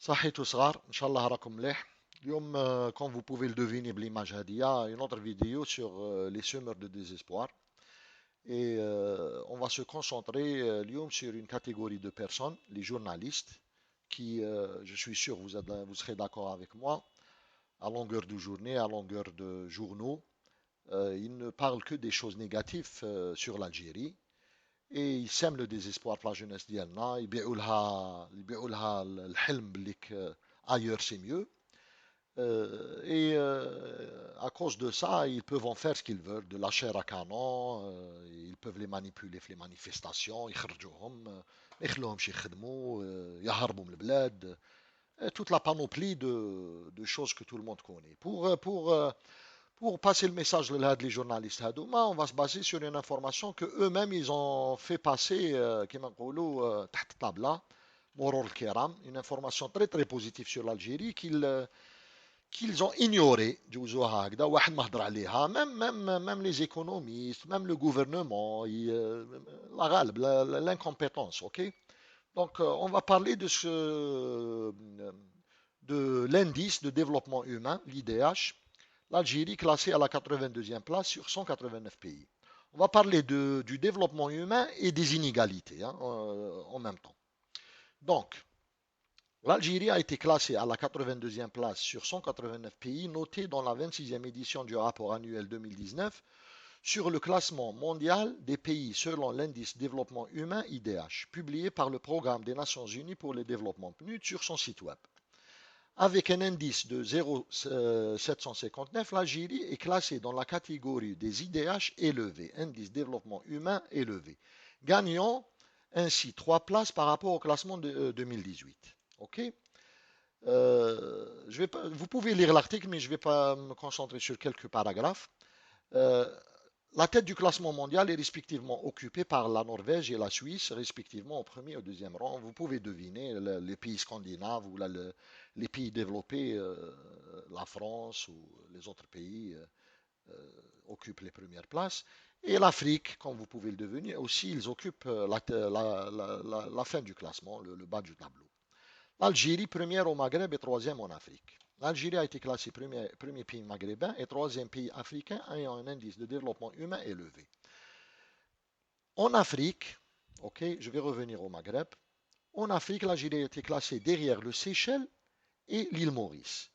صحيتو صغار ان شاء الله راكم مليح اليوم comme vous pouvez le deviner بالimage هادية une autre vidéo sur les semeurs de désespoir et on va se concentrer اليوم sur une catégorie de personnes les journalistes qui je suis sûr vous serez d'accord avec moi à longueur de journée à longueur de journaux ils ne parlent que des choses négatives sur l'Algérie et ils sèment le désespoir pour la jeunesse ديالنا يبيعوا لها الحلم بليك ailleurs c'est mieux. À cause de ça, ils peuvent en faire ce qu'ils veulent, de la chair à canon, ils peuvent les manipuler في les manifestations, يخرجوهم, ما يخلوهمش يخدموا, يهربوا من البلاد, toute la panoplie de choses que tout le monde connaît. Pour passer le message les journalistes هادوما, on va se baser sur une information que eux-mêmes ils ont fait passer كما نقولوا تحت الطابلة مرور الكرام, une information très très positive sur l'Algérie qu'ils ont ignoré, même les économistes, même le gouvernement, l'incompétence, ok? Donc, on va parler de l'indice de développement humain, l'IDH, l'Algérie classée à la 82e place sur 189 pays. On va parler du développement humain et des inégalités hein, en même temps. Donc, l'Algérie a été classée à la 82e place sur 189 pays notés dans la 26e édition du rapport annuel 2019 sur le classement mondial des pays selon l'indice développement humain IDH, publié par le Programme des Nations Unies pour le développement PNUD sur son site web. Avec un indice de 0,759, l'Algérie est classée dans la catégorie des IDH élevés, indice développement humain élevé, gagnant ainsi 3 places par rapport au classement de 2018. Ok. Vous pouvez lire l'article, mais je ne vais pas me concentrer sur quelques paragraphes. Euh, la tête du classement mondial est respectivement occupée par la Norvège et la Suisse, respectivement au premier et au deuxième rang. Vous pouvez deviner les pays scandinaves ou les pays développés, la France ou les autres pays occupent les premières places. Et l'Afrique, comme vous pouvez le deviner, aussi, ils occupent la fin du classement, le bas du tableau. L'Algérie, première au Maghreb et troisième en Afrique. L'Algérie a été classée premier pays maghrébin et troisième pays africain ayant un indice de développement humain élevé. En Afrique, ok, je vais revenir au Maghreb. En Afrique, l'Algérie a été classée derrière le Seychelles et l'île Maurice.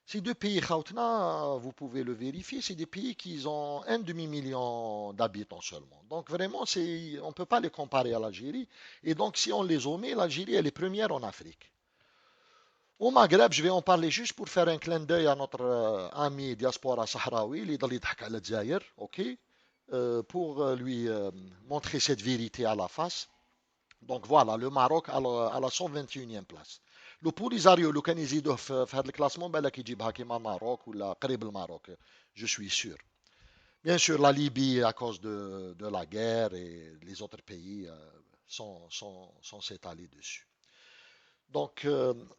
Ces deux pays, vous pouvez le vérifier, c'est des pays qui ont un demi-million d'habitants seulement. Donc vraiment, on ne peut pas les comparer à l'Algérie. Et donc si on les omet, l'Algérie elle est première en Afrique. Au Maghreb, je vais en parler juste pour faire un clin d'œil à notre ami diaspora sahraoui, ok, pour lui montrer cette vérité à la face. Donc voilà, le Maroc à la 121e place. Le Polisario, le كان يزيدوه في هذا الكلاسمون بالك يجيبها كيما Maroc ولا قريب الماروك, je suis sûr. Bien sûr, la Libye à cause de la guerre et les autres pays sont s'étaler dessus. Donc,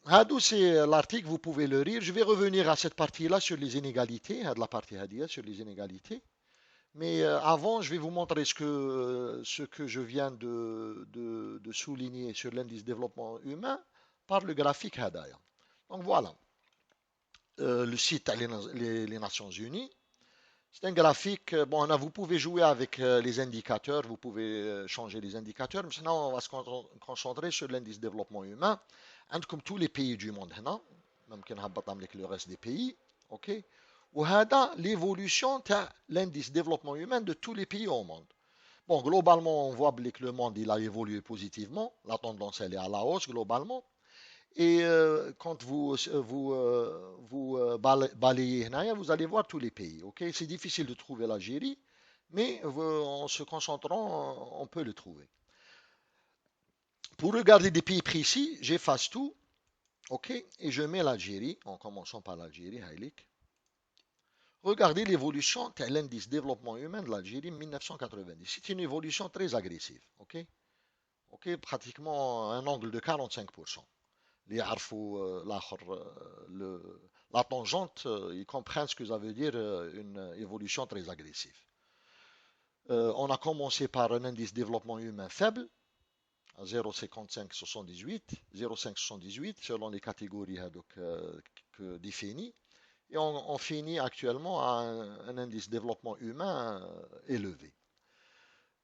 Hadou, c'est l'article, vous pouvez le lire. Je vais revenir à cette partie-là sur les inégalités, à de la partie Hadia sur les inégalités. Mais avant, je vais vous montrer ce que je viens de souligner sur l'indice développement humain par le graphique Hadaya. Donc voilà, le site les Nations Unies. C'est un graphique, bon, vous pouvez jouer avec les indicateurs, vous pouvez changer les indicateurs, mais sinon on va se concentrer sur l'indice développement humain. Comme tous les pays du monde, même le reste des pays, ok. وهذا l'évolution de l'indice développement humain de tous les pays au monde. Bon, globalement, on voit que le monde il a évolué positivement, la tendance elle est à la hausse globalement. Et quand vous balayez, vous allez voir tous les pays. Ok, c'est difficile de trouver l'Algérie, mais en se concentrant, on peut le trouver. Pour regarder des pays précis, j'efface tout. Ok, et je mets l'Algérie, en commençant par l'Algérie, Haïlik. Regardez l'évolution de l'indice développement humain de l'Algérie en 1990. C'est une évolution très agressive. Ok, ok, pratiquement un angle de 45%. Les la tangente, ils comprennent ce que ça veut dire une évolution très agressive. On a commencé par un indice de développement humain faible, à 0,5578, 0,578 selon les catégories que définies. Et on finit actuellement à un indice de développement humain élevé.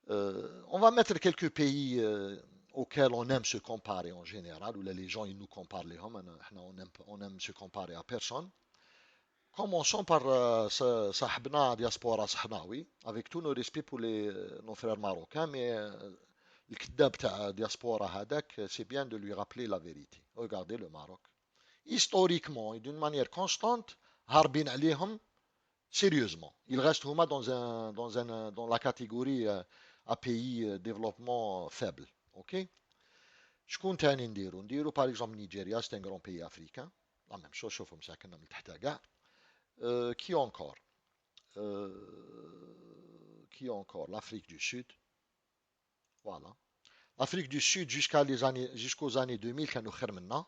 On va mettre quelques pays auxquels on aime se comparer en général, où les gens ils nous comparent les hommes, on aime se comparer à personne. Commençons par Sahbna Diaspora Sahnawi, avec tous nos respects pour nos frères marocains, mais le kidab ta diaspora hadak, c'est bien de lui rappeler la vérité. Regardez le Maroc. Historiquement et d'une manière constante, harbin alihum, sérieusement. Il reste Houma dans la catégorie à pays développement faible. Ok? شكون تاني نديرو par exemple Nigeria, c'est un grand pays africain. La même chose, شوفوا مساكننا من تحت كاع. Qui encore? Qui encore? L'Afrique du Sud. Voilà. L'Afrique du Sud jusqu'aux années 2000 كانوا خير منا.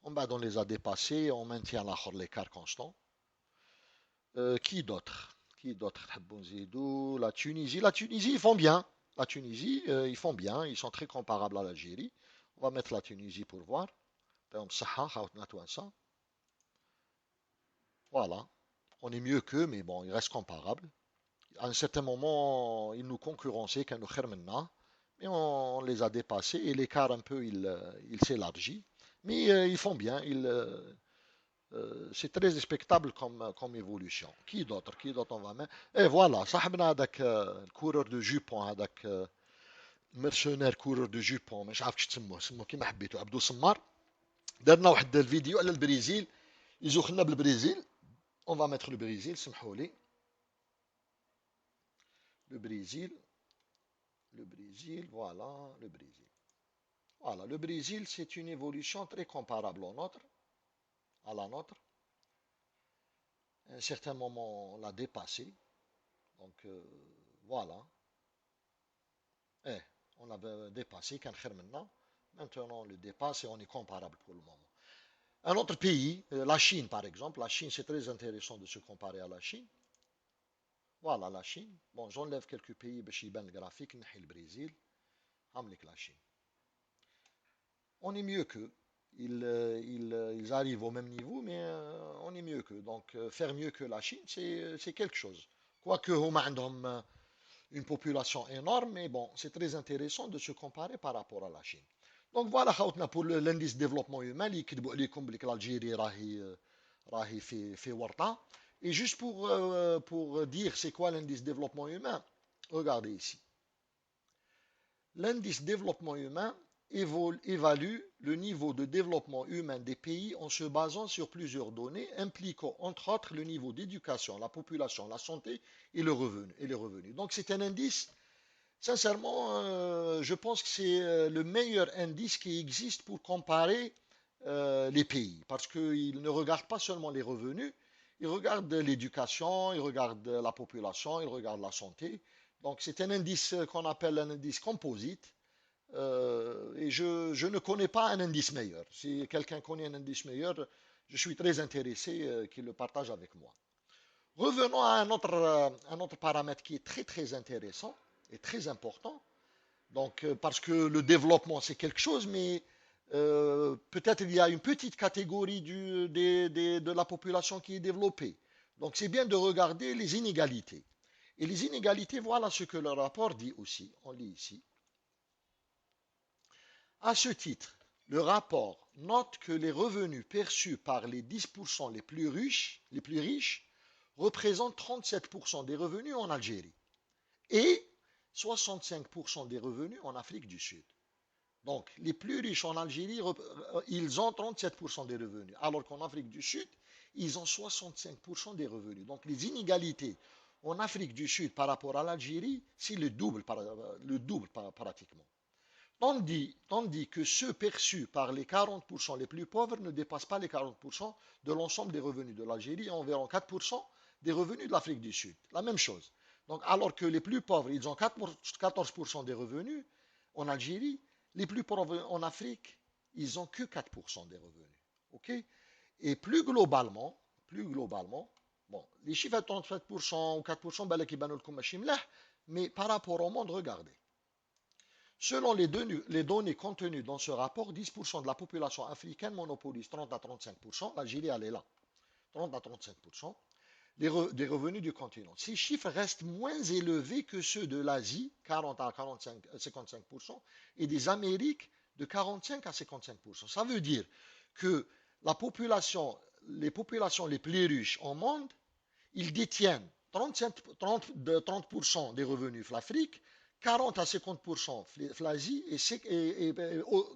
On les a dépassés, on maintient l'écart constant. Qui d'autre? Qui d'autre? La Tunisie. La Tunisie, ils font bien. La Tunisie, ils font bien. Ils sont très comparables à l'Algérie. On va mettre la Tunisie pour voir. Voilà. On est mieux qu'eux, mais bon, ils restent comparables. À un certain moment, ils nous concurrençaient, quand nous khermenna, mais on les a dépassés et l'écart un peu, il s'élargit. Mais ils font bien. C'est très respectable comme évolution. Qui d'autre on va mettre? Et voilà, صاحبنا هذاك الكورور دو جوبون هذاك مرسونير كورور دو جوبون مش عارف كيش تسموه سموه كيما حبيتو عبدو سمار درنا واحد الفيديو على البرازيل يزوخنا بالبرازيل اون فا ميتر لو برازيل سمحوا لي لو برازيل le Brésil, voilà, le Brésil, c'est une évolution très comparable à la nôtre. À un certain moment, on l'a dépassé. Donc, voilà. Eh, on avait dépassé maintenant. Maintenant, on le dépasse et on est comparable pour le moment. Un autre pays, la Chine par exemple. La Chine, c'est très intéressant de se comparer à la Chine. Voilà la Chine. Bon, j'enlève quelques pays, le graphique, le Brésil, la Chine. On est mieux qu'eux. Ils arrivent au même niveau, mais on est mieux qu'eux. Donc, faire mieux que la Chine, c'est quelque chose. Quoique, une population énorme, mais bon, c'est très intéressant de se comparer par rapport à la Chine. Donc voilà, pour l'indice de développement humain, l'Algérie fait warta. Et juste pour dire c'est quoi l'indice de développement humain, regardez ici. L'indice de développement humain évalue le niveau de développement humain des pays en se basant sur plusieurs données impliquant entre autres le niveau d'éducation, la population, la santé et le revenu, les revenus. Donc c'est un indice, sincèrement, je pense que c'est le meilleur indice qui existe pour comparer les pays, parce qu'il ne regarde pas seulement les revenus, il regarde l'éducation, il regarde la population, il regarde la santé. Donc c'est un indice qu'on appelle un indice composite. Et je ne connais pas un indice meilleur. Si quelqu'un connaît un indice meilleur, je suis très intéressé qu'il le partage avec moi. Revenons à un autre paramètre qui est très très intéressant et très important. Donc, parce que le développement c'est quelque chose, mais peut-être il y a une petite catégorie de la population qui est développée. Donc c'est bien de regarder les inégalités. Et les inégalités, voilà ce que le rapport dit aussi. On lit ici. À ce titre, le rapport note que les revenus perçus par les 10% les plus riches représentent 37% des revenus en Algérie et 65% des revenus en Afrique du Sud. Donc, les plus riches en Algérie, ils ont 37% des revenus, alors qu'en Afrique du Sud, ils ont 65% des revenus. Donc, les inégalités en Afrique du Sud par rapport à l'Algérie, c'est le double pratiquement. Tandis que ceux perçus par les 40% les plus pauvres ne dépassent pas les 40% de l'ensemble des revenus de l'Algérie et environ 4% des revenus de l'Afrique du Sud. La même chose. Donc, alors que les plus pauvres, ils ont 14% des revenus en Algérie, les plus pauvres en Afrique, ils n'ont que 4% des revenus. OK? Et plus globalement, bon, les chiffres à 37% ou 4%, mais par rapport au monde, regardez. Selon les données contenues dans ce rapport, 10% de la population africaine monopolise 30 à 35%. L'Algérie, elle est là, 30 à 35% des revenus du continent. Ces chiffres restent moins élevés que ceux de l'Asie, 40 à 45, 55%, et des Amériques, de 45 à 55%. Ça veut dire que les populations les plus riches au monde, ils détiennent 30% des revenus de l'Afrique, 40 à 50% l'Asie et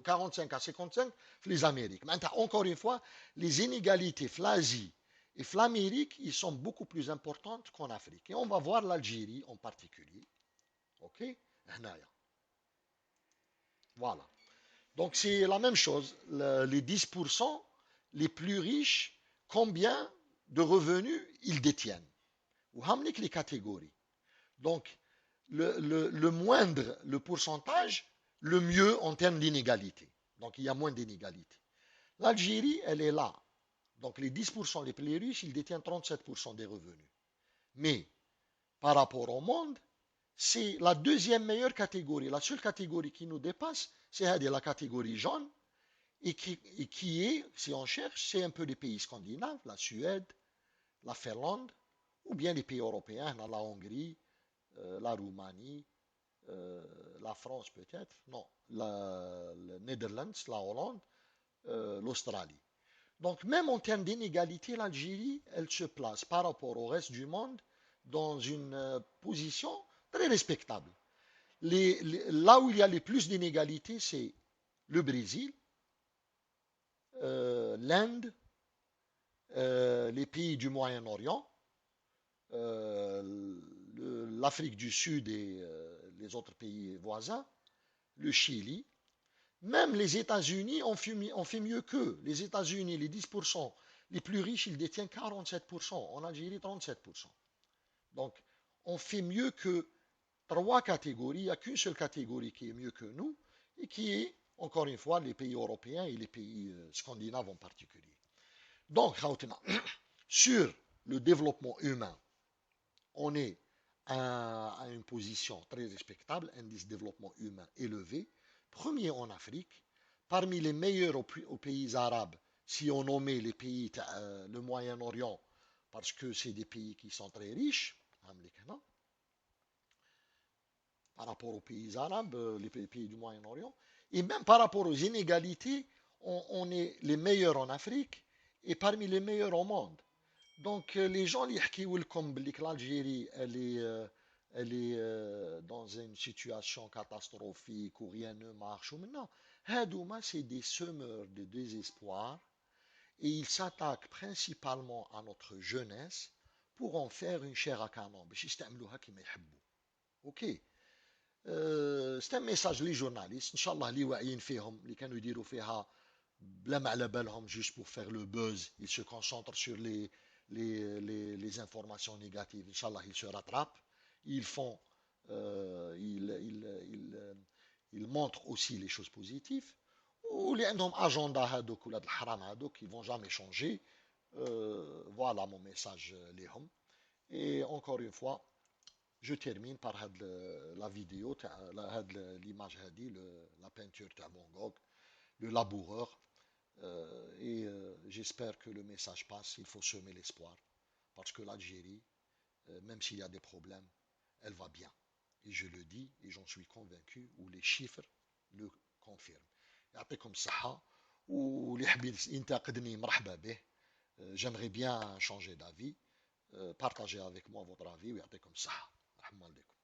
45 à 55 les Amériques. Maintenant, encore une fois, les inégalités l'Asie et l'Amérique, ils sont beaucoup plus importantes qu'en Afrique. Et on va voir l'Algérie en particulier. OK? Voilà. Donc c'est la même chose. Les 10% les plus riches, combien de revenus ils détiennent? Ou hamlik les catégories. Donc le moindre le pourcentage, le mieux en termes d'inégalité. Donc il y a moins d'inégalité. L'Algérie, elle est là. Donc les 10% les plus riches, ils détiennent 37% des revenus. Mais par rapport au monde, c'est la deuxième meilleure catégorie. La seule catégorie qui nous dépasse, c'est la catégorie jaune. Et qui est, si on cherche, c'est un peu les pays scandinaves, la Suède, la Finlande, ou bien les pays européens, la Hongrie, la Roumanie, la France peut-être, non, le Netherlands, la Hollande, l'Australie. Donc même en termes d'inégalité, l'Algérie, elle se place par rapport au reste du monde dans une position très respectable. Là où il y a les plus d'inégalités, c'est le Brésil, l'Inde, les pays du Moyen-Orient, l'Afrique du Sud et les autres pays voisins, le Chili. Même les États-Unis ont fait mieux qu'eux. Les États-Unis, les 10% les plus riches, ils détiennent 47%. En Algérie, 37%. Donc, on fait mieux que trois catégories. Il n'y a qu'une seule catégorie qui est mieux que nous et qui est, encore une fois, les pays européens et les pays scandinaves en particulier. Donc, sur le développement humain, on est à une position très respectable, indice de développement humain élevé, premier en Afrique, parmi les meilleurs aux pays arabes, si on nommait les pays, le Moyen-Orient, parce que c'est des pays qui sont très riches, par rapport aux pays arabes, les pays du Moyen-Orient, et même par rapport aux inégalités, on est les meilleurs en Afrique et parmi les meilleurs au monde. Donc les gens qui welcome que l'Algérie elle est dans une situation catastrophique où rien ne marche ou maintenant, c'est des semeurs de désespoir et ils s'attaquent principalement à notre jeunesse pour en faire une chair à canon. Ok. C'est un message les journalistes, Inch'Allah, اللي واعيين فيهم اللي كانوا يديروا فيها بلا ما على بالهم juste pour faire le buzz, ils se concentrent sur les informations négatives. Inch'Allah, ils se rattrapent. Ils font, ils montrent aussi les choses positives. Ou les عندهم agenda هذوك ولا الحرام هذوك, ils vont jamais changer. Voilà mon message لهم. Et encore une fois, je termine par la vidéo, l'image, la peinture de Van Gogh, le laboureur. Et j'espère que le message passe. Il faut semer l'espoir. Parce que l'Algérie, même s'il y a des problèmes, elle va bien. Et je le dis et j'en suis convaincu, ou les chiffres le confirment. يعطيكم الصحة واللي يحب ينتقدني مرحبا به. J'aimerais bien changer d'avis. Partagez avec moi votre avis ويعطيكم الصحة. رحمة الله عليكم.